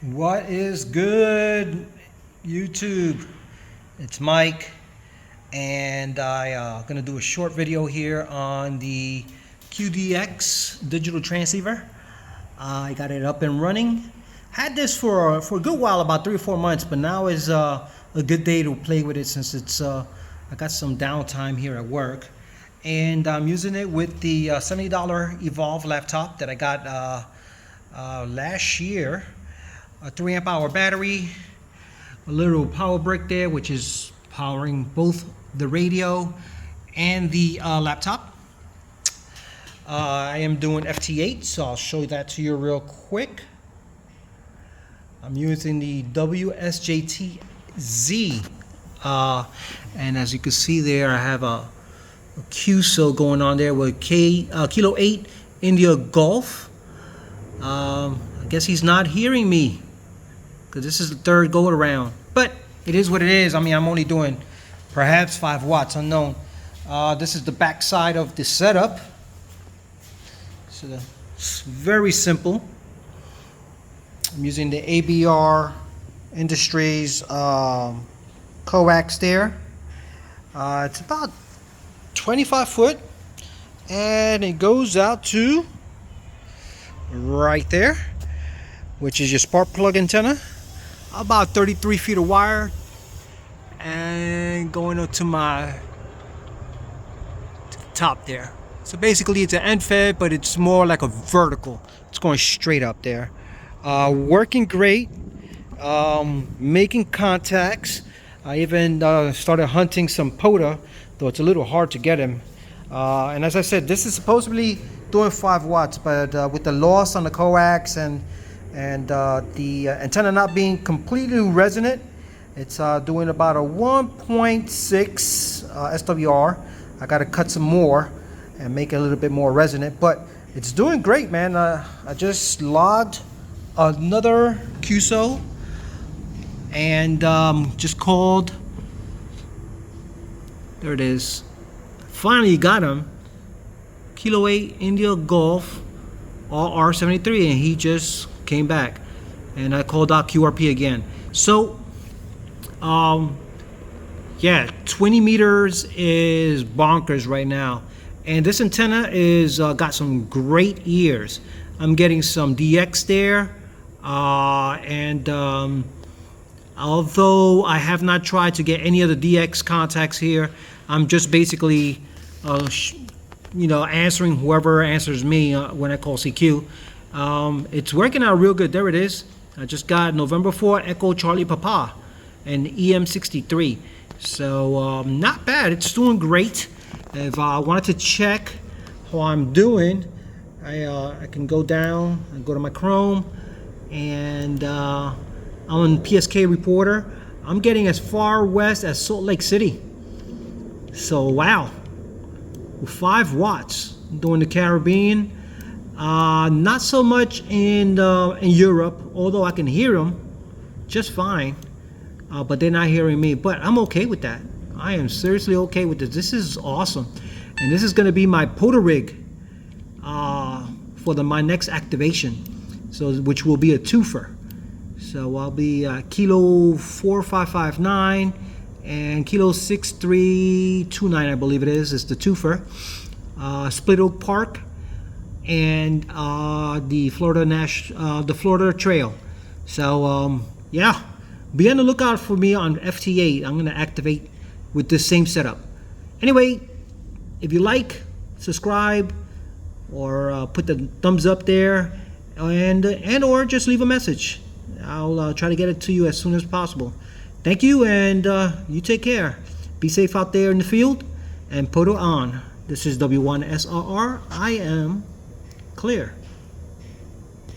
What is good, YouTube? It's Mike, and I gonna do a short video here on the QDX digital transceiver. I got it up and running. Had this for a good while, about 3 or 4 months, but now is a good day to play with it since it's I got some downtime here at work, and I'm using it with the $70 Evolve laptop that I got last year. A 3 amp hour battery, a little power brick there, which is powering both the radio and the laptop. I am doing FT8, so I'll show that to you real quick. I'm using the WSJT-Z, and as you can see there, I have a QSO going on there with Kilo 8 India Golf. I guess he's not hearing me, because this is the third go around, but it is what it is. I mean, I'm only doing perhaps 5 watts, unknown. This is the back side of the setup. So it's very simple. I'm using the ABR Industries coax there. It's about 25 foot, and it goes out to right there, which is your spark plug antenna. About 33 feet of wire, and going up to the top there. So basically it's an end fed, but it's more like a vertical. It's going straight up there. Working great, making contacts. I even started hunting some POTA, though it's a little hard to get him. And as I said, this is supposedly doing 5 watts, but with the loss on the coax and the antenna not being completely resonant, it's doing about a 1.6 SWR. I got to cut some more and make it a little bit more resonant, but it's doing great, man. I just logged another QSO and just called. There it is. Finally got him. Kilo 8 India Golf R73, and he just came back, and I called out QRP again. So yeah, 20 meters is bonkers right now, and this antenna is got some great ears. I'm getting some DX there, and although I have not tried to get any of the DX contacts here, I'm just basically answering whoever answers me when I call CQ. It's working out real good. There it is. I just got November 4 Echo Charlie Papa and EM63. So not bad. It's doing great. If I wanted to check how I'm doing, I can go down and go to my Chrome, and I'm on PSK Reporter. I'm getting as far west as Salt Lake City. So wow, 5 watts doing the Caribbean. Not so much in Europe, although I can hear them just fine, but they're not hearing me. But I'm okay with that. I am seriously okay with this. This is awesome, and this is going to be my POTA rig for my next activation, so which will be a twofer. So I'll be Kilo 4559 and Kilo 6329, I believe it is the twofer. Split Oak Park and the Florida Trail. So yeah, be on the lookout for me on FT8. I'm gonna activate with this same setup. Anyway, if you like, subscribe, or put the thumbs up there, and or just leave a message. I'll try to get it to you as soon as possible. Thank you, and you take care. Be safe out there in the field, and POTA on. This is W1SRR. I am clear.